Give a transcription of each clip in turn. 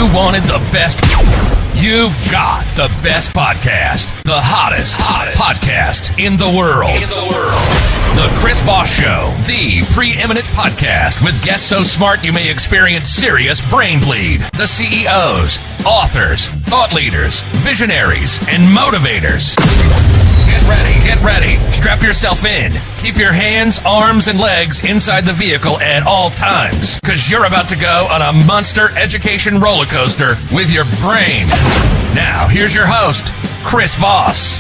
you wanted the best, you've got the best podcast, the hottest podcast in the world. The Chris Voss Show, the preeminent podcast with guests so smart you may experience serious brain bleed. The CEOs, authors, thought leaders, visionaries, and motivators. Get ready. Strap yourself in. Keep your hands, arms, and legs inside the vehicle at all times, because you're about to go on a monster education roller coaster with your brain. Now, here's your host, Chris Voss.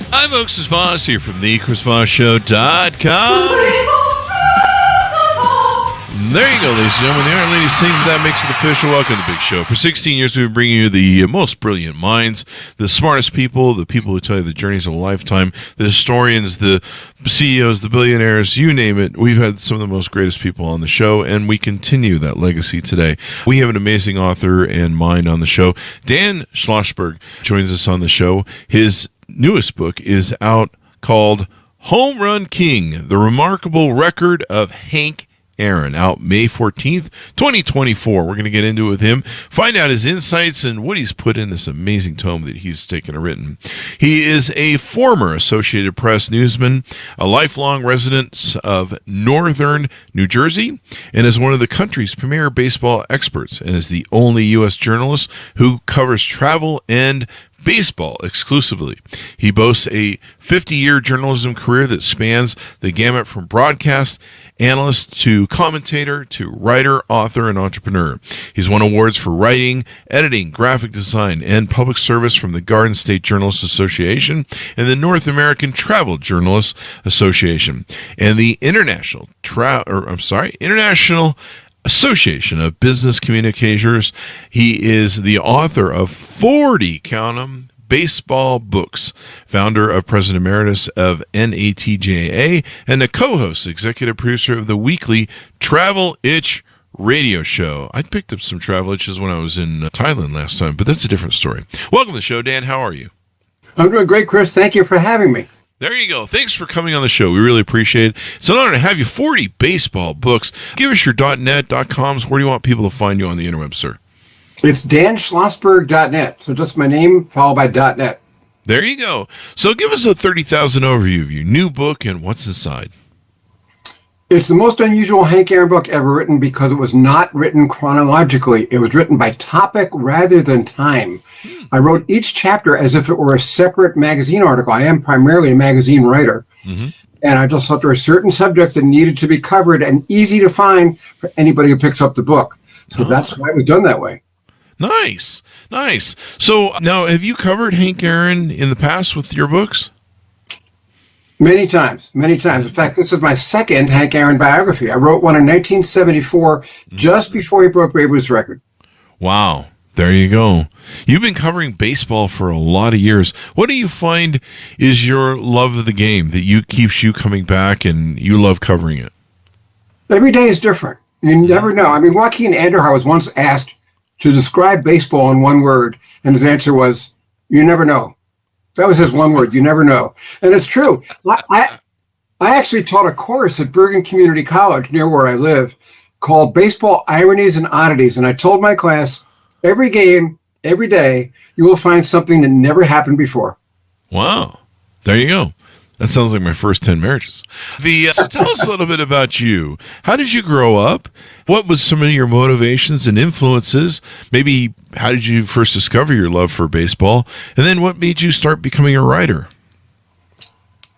Hi, folks. It's Voss here from thechrisvossshow.com. There you go, ladies and gentlemen. The Iron Lady sings. That makes it official. Welcome to the big show. For 16 years, we've been bringing you the most brilliant minds, the smartest people, the people who tell you the journeys of a lifetime, the historians, the CEOs, the billionaires, you name it. We've had some of the most greatest people on the show, and we continue that legacy today. We have an amazing author and mind on the show. Dan Schlossberg joins us on the show. His newest book is out called Home Run King, The Remarkable Record of Hank Aaron, out May 14th, 2024. We're going to get into it with him, find out his insights and what he's put in this amazing tome that he's taken and written. He is a former Associated Press newsman, a lifelong resident of northern New Jersey, and is one of the country's premier baseball experts, and is the only U.S. journalist who covers travel and baseball exclusively. He boasts a 50-year journalism career that spans the gamut from broadcast analyst to commentator to writer, author, and entrepreneur. He's won awards for writing, editing, graphic design, and public service from the Garden State Journalists Association and the North American Travel Journalists Association and the International Association of Business Communicators. He is the author of 40, count 'em, baseball books, founder of President Emeritus of NATJA, and the co-host, executive producer of the weekly Travel Itch radio show. I picked up some travel itches when I was in Thailand last time, but that's a different story. Welcome to the show, Dan. How are you? I'm doing great, Chris. Thank you for having me. There you go. Thanks for coming on the show. We really appreciate it. It's an honor to have you. 40 baseball books. Give us your .net, .coms. Where do you want people to find you on the interweb, sir? It's danschlossberg.net. So just my name followed by .net. There you go. So give us a 30,000 overview of your new book and what's inside. It's the most unusual Hank Aaron book ever written because it was not written chronologically. It was written by topic rather than time. I wrote each chapter as if it were a separate magazine article. I am primarily a magazine writer. Mm-hmm. And I just thought there were certain subjects that needed to be covered and easy to find for anybody who picks up the book. So that's why it was done that way. Nice. So now, have you covered Hank Aaron in the past with your books? Many times. In fact, this is my second Hank Aaron biography. I wrote one in 1974, just before he broke Babe Ruth's record. Wow. There you go. You've been covering baseball for a lot of years. What do you find is your love of the game that keeps you coming back and you love covering it? Every day is different. You never know. I mean, Joaquin Anderhar was once asked to describe baseball in one word, and his answer was, you never know. That was his one word, you never know. And it's true. I actually taught a course at Bergen Community College near where I live called Baseball Ironies and Oddities. And I told my class, every game, every day, you will find something that never happened before. Wow. There you go. That sounds like my first 10 marriages. So tell us a little bit about you. How did you grow up? What was some of your motivations and influences? Maybe how did you first discover your love for baseball? And then what made you start becoming a writer?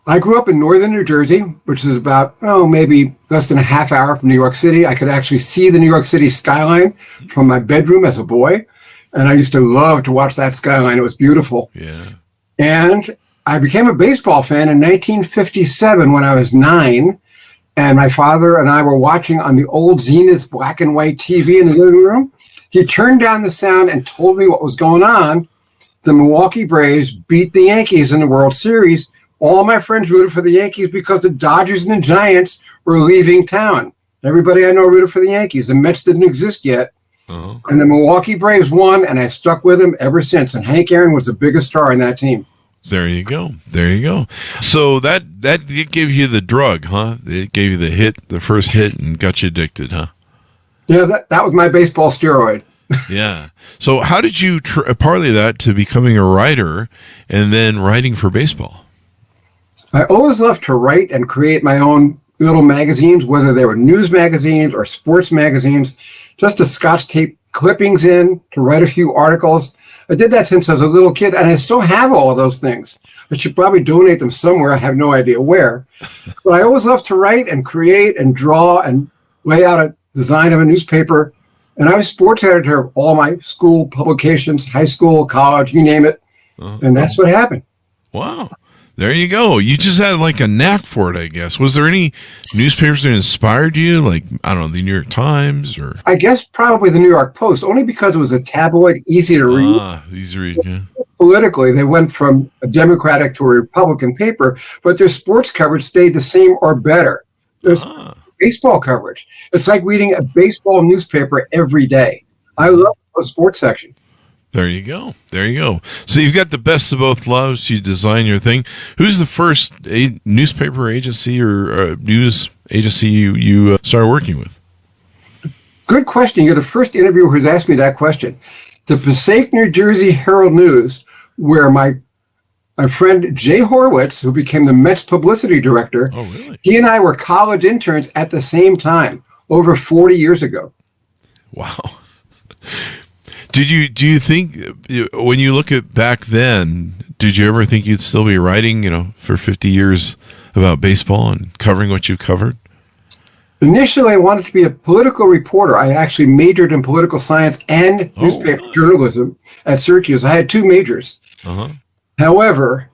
I grew up in northern New Jersey, which is about, maybe less than a half hour from New York City. I could actually see the New York City skyline from my bedroom as a boy. And I used to love to watch that skyline. It was beautiful. Yeah. And I became a baseball fan in 1957 when I was 9, and my father and I were watching on the old Zenith black and white TV in the living room. He turned down the sound and told me what was going on. The Milwaukee Braves beat the Yankees in the World Series. All my friends rooted for the Yankees because the Dodgers and the Giants were leaving town. Everybody I know rooted for the Yankees. The Mets didn't exist yet. Uh-huh. And the Milwaukee Braves won, and I stuck with them ever since. And Hank Aaron was the biggest star in that team. There you go. So that it gave you the drug, huh? It gave you the first hit, and got you addicted, huh? Yeah, that was my baseball steroid. Yeah. So how did you parlay that to becoming a writer and then writing for baseball? I always loved to write and create my own little magazines, whether they were news magazines or sports magazines, just to scotch tape clippings in, to write a few articles. I did that since I was a little kid, and I still have all of those things. I should probably donate them somewhere. I have no idea where. But I always loved to write and create and draw and lay out a design of a newspaper. And I was sports editor of all my school publications, high school, college, you name it. And that's what happened. Wow. There you go. You just had like a knack for it, I guess. Was there any newspapers that inspired you? Like, I don't know, the New York Times or? I guess probably the New York Post, only because it was a tabloid, easy to read. Easy to read, yeah. Politically, they went from a Democratic to a Republican paper, but their sports coverage stayed the same or better. There's baseball coverage. It's like reading a baseball newspaper every day. I love the sports section. There you go. There you go. So you've got the best of both loves. You design your thing. Who's the first newspaper agency or news agency you started working with? Good question. You're the first interviewer who's asked me that question. The Passaic, New Jersey Herald News, where my friend Jay Horwitz, who became the Mets publicity director, really? He and I were college interns at the same time, over 40 years ago. Wow. Do you think, when you look at back then, did you ever think you'd still be writing, for 50 years about baseball and covering what you've covered? Initially, I wanted to be a political reporter. I actually majored in political science and newspaper journalism at Syracuse. I had two majors. However,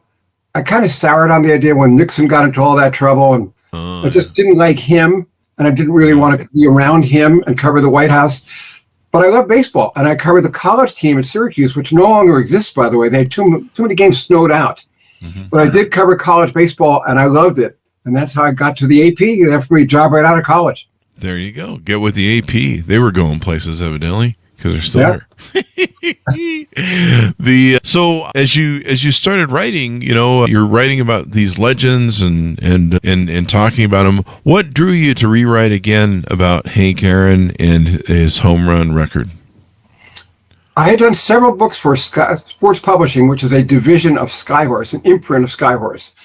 I kind of soured on the idea when Nixon got into all that trouble, and I just didn't like him, and I didn't really want to be around him and cover the White House. But I love baseball, and I covered the college team at Syracuse, which no longer exists, by the way. They had too many games snowed out. But I did cover college baseball, and I loved it. And that's how I got to the AP. They offered me a job right out of college. There you go. Get with the AP. They were going places, evidently, because they're still there. So as you started writing, you're writing about these legends and talking about them. What drew you to rewrite again about Hank Aaron and his home run record? I had done several books for Sports Publishing, which is a division of Skyhorse, an imprint of Skyhorse.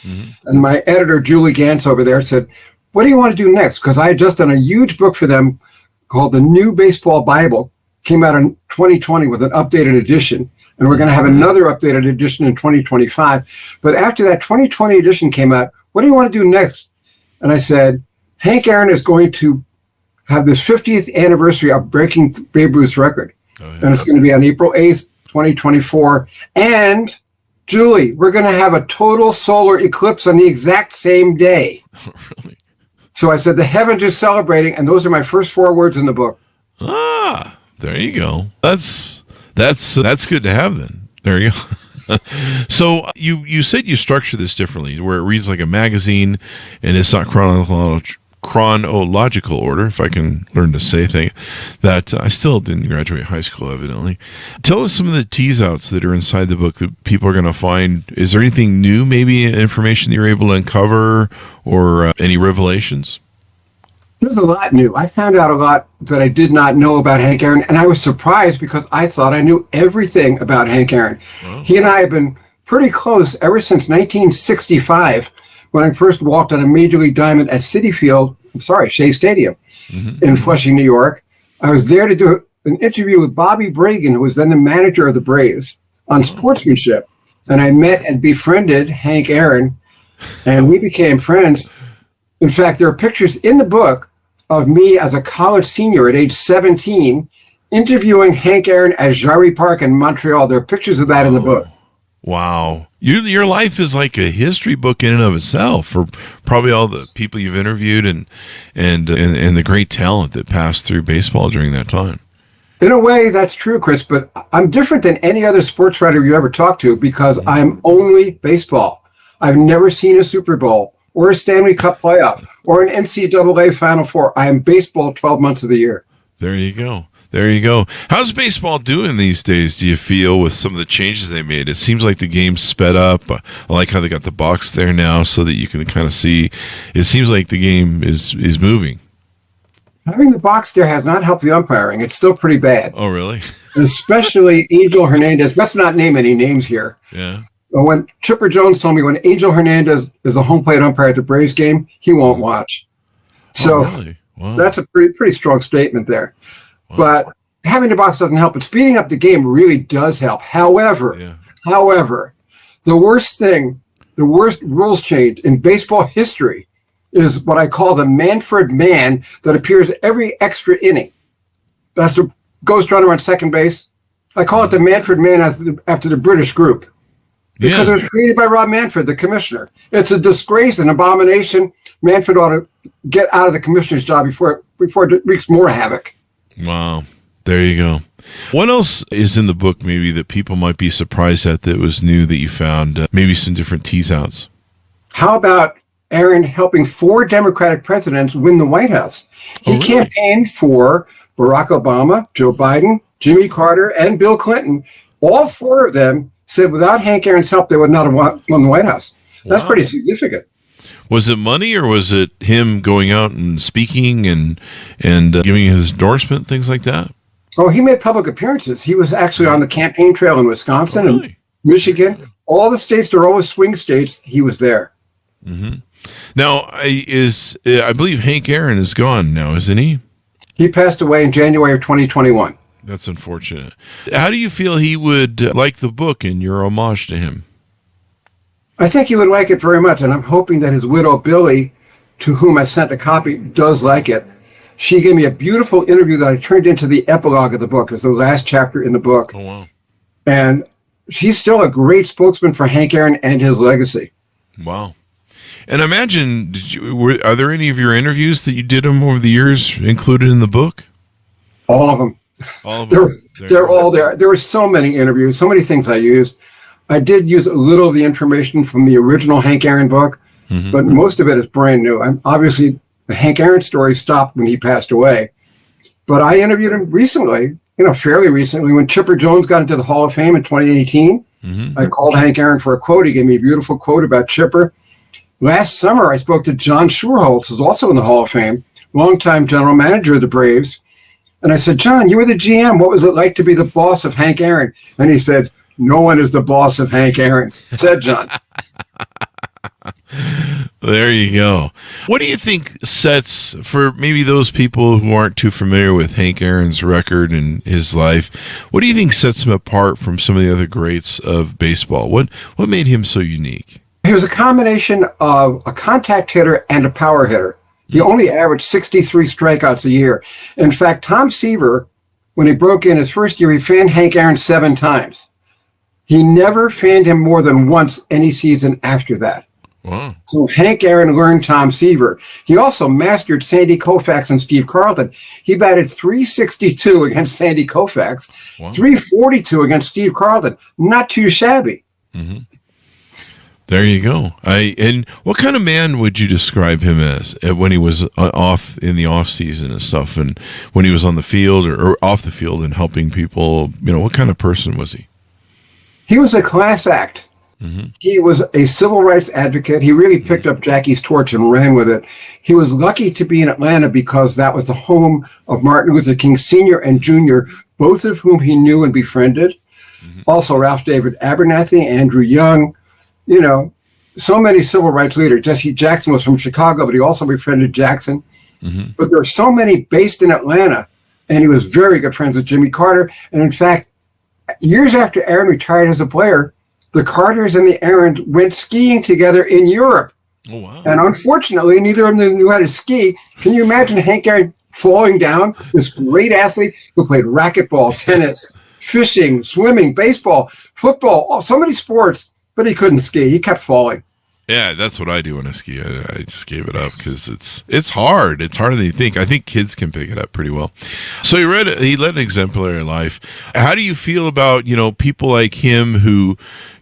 And my editor, Julie Gantz over there, said, what do you want to do next? Because I had just done a huge book for them called The New Baseball Bible. Came out in 2020 with an updated edition. And we're going to have another updated edition in 2025. But after that 2020 edition came out, what do you want to do next? And I said, Hank Aaron is going to have this 50th anniversary of breaking Babe Ruth's record. And it's going to be on April 8th, 2024. And, Julie, we're going to have a total solar eclipse on the exact same day. Really? So I said, the heavens are celebrating, and those are my first 4 words in the book. There you go. That's good to have then. There you go. So you said you structure this differently, where it reads like a magazine, and it's not chronological order, if I can learn to say things that I still didn't graduate high school, evidently. Tell us some of the tease outs that are inside the book that people are going to find. Is there anything new, maybe information that you're able to uncover, or any revelations? There's a lot new. I found out a lot that I did not know about Hank Aaron, and I was surprised because I thought I knew everything about Hank Aaron. Wow. He and I have been pretty close ever since 1965, when I first walked on a Major League diamond at Shea Stadium in Flushing, New York. I was there to do an interview with Bobby Bragan, who was then the manager of the Braves, on sportsmanship. And I met and befriended Hank Aaron, and we became friends. In fact, there are pictures in the book of me as a college senior at age 17 interviewing Hank Aaron at Jarry Park in Montreal. There are pictures of that in the book. Wow. Your life is like a history book in and of itself, for probably all the people you've interviewed and the great talent that passed through baseball during that time. In a way, that's true, Chris, but I'm different than any other sports writer you ever talked to because I'm only baseball. I've never seen a Super Bowl or a Stanley Cup playoff or an NCAA Final Four. I am baseball 12 months of the year. There you go. There you go. How's baseball doing these days, do you feel, with some of the changes they made? It seems like the game's sped up. I like how they got the box there now so that you can kind of see. It seems like the game is moving. Having the box there has not helped the umpiring. It's still pretty bad. Oh, really? Especially Angel Hernandez. Let's not name any names here. Yeah. When Chipper Jones told me when Angel Hernandez is a home plate umpire at the Braves game, he won't watch. So really? Wow. that's a pretty strong statement there. Wow. But having the box doesn't help. But speeding up the game really does help. However, the worst rules change in baseball history is what I call the Manfred Man that appears every extra inning. That's the ghost runner on second base. I call it the Manfred Man after the British group. Because it was created by Rob Manfred, the commissioner. It's a disgrace, an abomination. Manfred ought to get out of the commissioner's job before it wreaks more havoc. Wow. There you go. What else is in the book maybe that people might be surprised at that was new that you found? Maybe some different tease outs. How about Aaron helping 4 Democratic presidents win the White House? He campaigned for Barack Obama, Joe Biden, Jimmy Carter, and Bill Clinton. All 4 of them said without Hank Aaron's help, they would not have won the White House. That's pretty significant. Was it money, or was it him going out and speaking and giving his endorsement, things like that? Oh, he made public appearances. He was actually on the campaign trail in Wisconsin and Michigan. All the states, they're always swing states. He was there. Mm-hmm. Now, I believe Hank Aaron is gone now, isn't he? He passed away in January of 2021. That's unfortunate. How do you feel he would like the book and your homage to him? I think he would like it very much, and I'm hoping that his widow, Billy, to whom I sent a copy, does like it. She gave me a beautiful interview that I turned into the epilogue of the book. It's the last chapter in the book. Oh, wow. And she's still a great spokesman for Hank Aaron and his legacy. Wow. And imagine, are there any of your interviews that you did him over the years included in the book? All of them. All of them. They're all there. There were so many interviews, so many things I used. I did use a little of the information from the original Hank Aaron book, but most of it is brand new. And obviously, the Hank Aaron story stopped when he passed away. But I interviewed him recently, fairly recently, when Chipper Jones got into the Hall of Fame in 2018. I called Hank Aaron for a quote. He gave me a beautiful quote about Chipper. Last summer, I spoke to John Schuerholz, who's also in the Hall of Fame, longtime general manager of the Braves. And I said, John, you were the GM. What was it like to be the boss of Hank Aaron? And he said, no one is the boss of Hank Aaron, said John. There you go. What do you think sets, for maybe those people who aren't too familiar with Hank Aaron's record and his life, what do you think sets him apart from some of the other greats of baseball? What made him so unique? He was a combination of a contact hitter and a power hitter. He only averaged 63 strikeouts a year. In fact, Tom Seaver, when he broke in his first year, he fanned Hank Aaron 7 times. He never fanned him more than once any season after that. Wow. So Hank Aaron learned Tom Seaver. He also mastered Sandy Koufax and Steve Carlton. He batted .362 against Sandy Koufax, .342 against Steve Carlton. Not too shabby. Mm-hmm. There you go. And what kind of man would you describe him as when he was off in the off season and stuff, and when he was on the field or off the field and helping people? What kind of person was he? He was a class act. Mm-hmm. He was a civil rights advocate. He really picked up Jackie's torch and ran with it. He was lucky to be in Atlanta because that was the home of Martin Luther King Sr. and Jr., both of whom he knew and befriended. Mm-hmm. Also, Ralph David Abernathy, Andrew Young. So many civil rights leaders. Jesse Jackson was from Chicago, but he also befriended Jackson. Mm-hmm. But there are so many based in Atlanta, and he was very good friends with Jimmy Carter. And in fact, years after Aaron retired as a player, the Carters and the Aarons went skiing together in Europe. Oh, wow. And unfortunately, neither of them knew how to ski. Can you imagine Hank Aaron falling down? This great athlete who played racquetball, tennis, fishing, swimming, baseball, football, so many sports. But he couldn't ski. He kept falling. Yeah, that's what I do when I ski. I just gave it up because it's hard. It's harder than you think. I think kids can pick it up pretty well. So he led an exemplary life. How do you feel about people like him who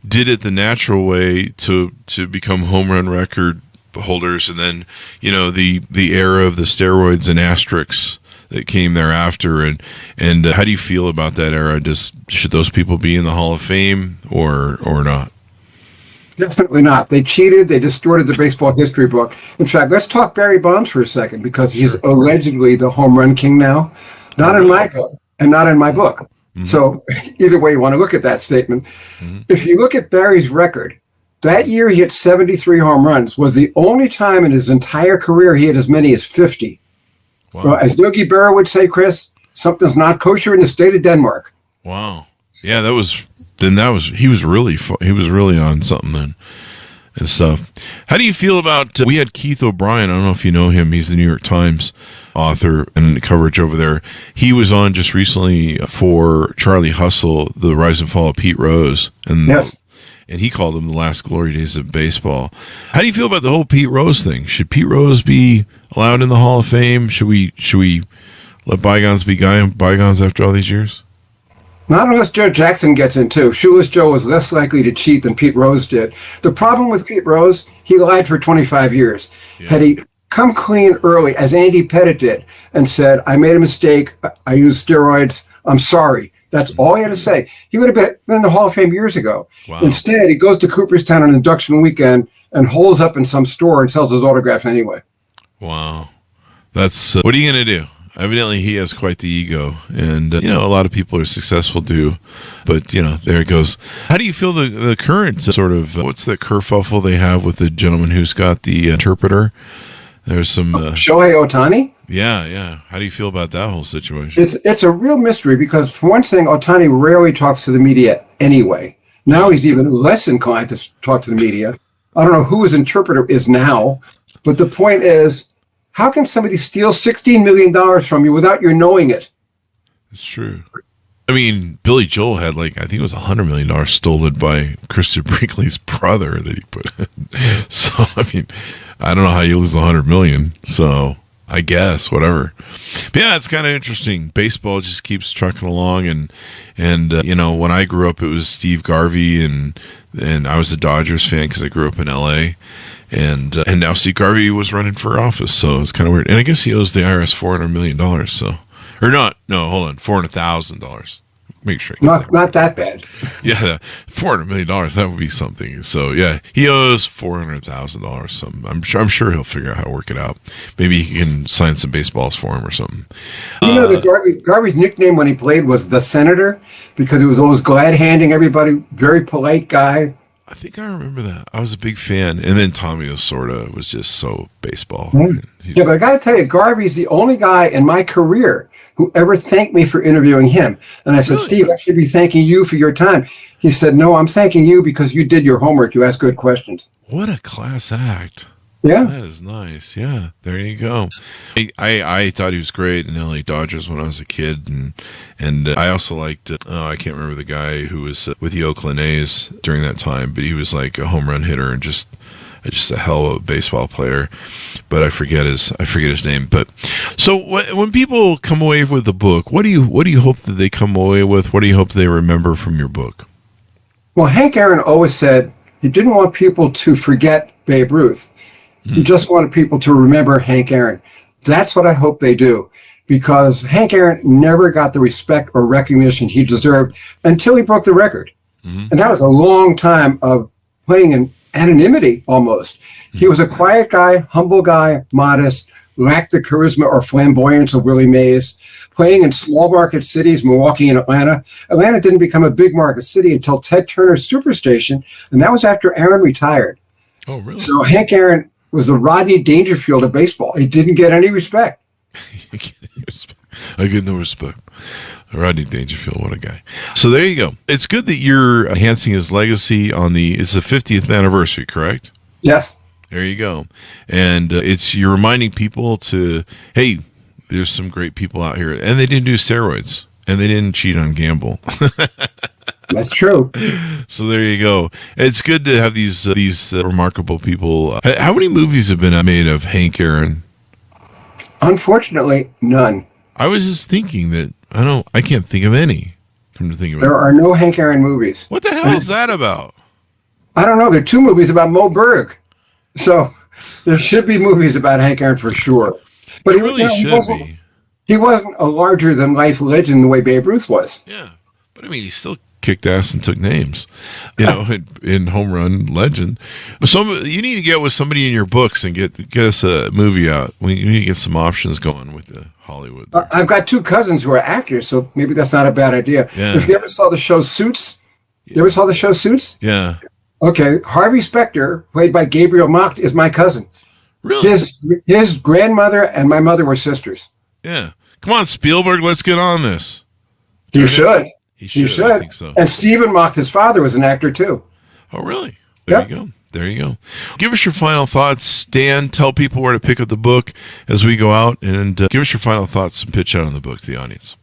did it the natural way to become home run record holders, and then the era of the steroids and asterisks that came thereafter, and how do you feel about that era? Should those people be in the Hall of Fame or not? Definitely not. They cheated. They distorted the baseball history book. In fact, let's talk Barry Bonds for a second, because he's allegedly the home run king now. Not in my book, and not in my book. Mm-hmm. So either way you want to look at that statement. Mm-hmm. If you look at Barry's record, that year he hit 73 home runs, was the only time in his entire career he had as many as 50. Wow. Well, as Yogi Berra would say, Chris, something's not kosher in the state of Denmark. Wow. Yeah, he was really on something then and stuff. How do you feel about, we had Keith O'Brien, I don't know if you know him, he's the New York Times author and coverage over there. He was on just recently for Charlie Hustle, The Rise and Fall of Pete Rose. And yes. And he called them the last glory days of baseball. How do you feel about the whole Pete Rose thing? Should Pete Rose be allowed in the Hall of Fame? Should we let bygones be bygones after all these years? Not unless Joe Jackson gets in too. Shoeless Joe was less likely to cheat than Pete Rose did. The problem with Pete Rose, he lied for 25 years. Yeah. Had he come clean early, as Andy Pettit did, and said, I made a mistake, I used steroids, I'm sorry. That's all he had to say. He would have been in the Hall of Fame years ago. Wow. Instead, he goes to Cooperstown on induction weekend and holes up in some store and sells his autographs anyway. Wow. That's, what are you going to do? Evidently, he has quite the ego, and a lot of people are successful too. But there it goes. How do you feel the current sort of what's that kerfuffle they have with the gentleman who's got the interpreter? There's some Shohei Ohtani. Yeah. How do you feel about that whole situation? It's a real mystery, because for one thing, Ohtani rarely talks to the media anyway. Now he's even less inclined to talk to the media. I don't know who his interpreter is now, but the point is, how can somebody steal $16 million from you without your knowing it? It's true. I mean, Billy Joel had I think it was $100 million stolen by Christian Brinkley's brother that he put in. So, I mean, I don't know how you lose $100 million. So, I guess, whatever. But yeah, it's kind of interesting. Baseball just keeps trucking along. And when I grew up, it was Steve Garvey, and I was a Dodgers fan because I grew up in L.A., And now Steve Garvey was running for office, so it's kind of weird. And I guess he owes the IRS $400 million, so. Or not. No, hold on. $400,000. Make sure. Not that bad. Yeah, $400 million, that would be something. So, yeah, he owes $400,000 something. I'm sure he'll figure out how to work it out. Maybe he can sign some baseballs for him or something. That Garvey's nickname when he played was the Senator, because he was always glad-handing everybody, very polite guy. I think I remember that. I was a big fan. And then Tommy was just so baseball. Yeah, but I got to tell you, Garvey's the only guy in my career who ever thanked me for interviewing him. And I said, really? Steve, I should be thanking you for your time. He said, no, I'm thanking you because you did your homework. You asked good questions. What a class act. Yeah. That is nice. Yeah, there you go. I thought he was great in LA Dodgers when I was a kid, and I also liked, I can't remember the guy who was with the Oakland A's during that time, but he was like a home run hitter and just a hell of a baseball player, but I forget his name. But so when people come away with the book, what do you hope that they come away with? What do you hope they remember from your book? Well, Hank Aaron always said he didn't want people to forget Babe Ruth. He just wanted people to remember Hank Aaron. That's what I hope they do, because Hank Aaron never got the respect or recognition he deserved until he broke the record. Mm-hmm. And that was a long time of playing in anonymity almost. Mm-hmm. He was a quiet guy, humble guy, modest, lacked the charisma or flamboyance of Willie Mays, playing in small market cities, Milwaukee and Atlanta. Atlanta didn't become a big market city until Ted Turner's Superstation, and that was after Aaron retired. Oh, really? So Hank Aaron was the Rodney Dangerfield of baseball. He didn't get any respect. I get no respect. Rodney Dangerfield, what a guy. So there you go. It's good that you're enhancing his legacy it's the 50th anniversary, correct? Yes. There you go. And you're reminding people hey, there's some great people out here. And they didn't do steroids. And they didn't cheat on gamble. That's true. So there you go. It's good to have these remarkable people. How many movies have been made of Hank Aaron? Unfortunately, none. I was just thinking that I can't think of any. Come to think of it, there are no Hank Aaron movies. What the hell is that about? I don't know. There are 2 movies about Mo Berg, so there should be movies about Hank Aaron for sure. But he really should be. He wasn't a larger than life legend the way Babe Ruth was. Yeah, but I mean, he still kicked ass and took names, in home run legend. You need to get with somebody in your books and get us a movie out. We need to get some options going with the Hollywood. I've got two cousins who are actors, so maybe that's not a bad idea. Yeah. If you ever saw the show Suits, you ever saw the show Suits? Yeah. Okay, Harvey Specter, played by Gabriel Macht, is my cousin. Really? His grandmother and my mother were sisters. Yeah. Come on, Spielberg, let's get on this. He should. He should. I think so. And Stephen Macht, his father, was an actor too. Oh, really? There you go. Give us your final thoughts, Dan. Tell people where to pick up the book as we go out, and give us your final thoughts and pitch out on the book to the audience.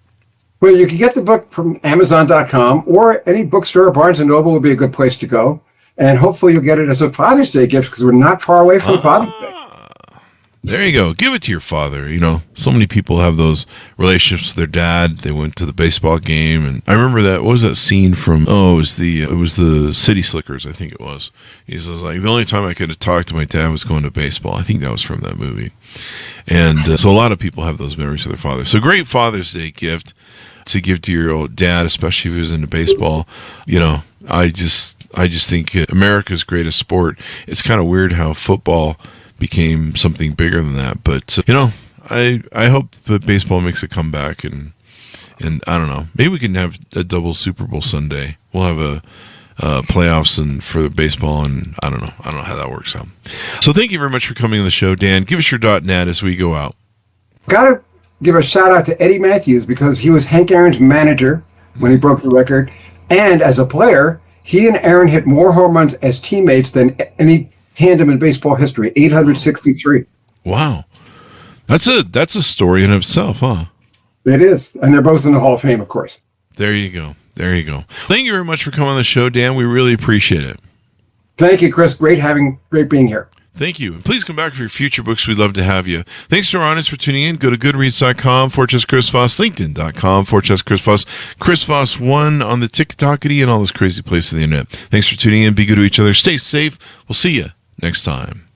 Well, you can get the book from Amazon.com, or any bookstore. Barnes & Noble would be a good place to go. And hopefully you'll get it as a Father's Day gift, because we're not far away from Father's Day. There you go. Give it to your father. So many people have those relationships with their dad. They went to the baseball game, and I remember that. What was that scene from? Oh, it was the City Slickers. I think it was. He says, like, the only time I could have talked to my dad was going to baseball. I think that was from that movie. And so a lot of people have those memories of their father. So great Father's Day gift to give to your old dad, especially if he was into baseball. I just think America's greatest sport. It's kind of weird how football became something bigger than that, but I hope that baseball makes a comeback, and I don't know, maybe we can have a double Super Bowl Sunday. We'll have a playoffs for baseball, and I don't know how that works out. So thank you very much for coming on the show, Dan. Give us your .net as we go out. Gotta give a shout out to Eddie Mathews, because he was Hank Aaron's manager when he broke the record, and as a player, he and Aaron hit more home runs as teammates than any tandem in baseball history, 863. Wow. That's a story in itself, huh? It is. And they're both in the Hall of Fame, of course. There you go. Thank you very much for coming on the show, Dan. We really appreciate it. Thank you, Chris. Great being here. Thank you. And please come back for your future books. We'd love to have you. Thanks to our audience for tuning in. Go to goodreads.com/Chris Voss, LinkedIn.com/Chris Voss, Chris Voss 1 on the TikTokity and all those crazy places on the internet. Thanks for tuning in. Be good to each other. Stay safe. We'll see you next time.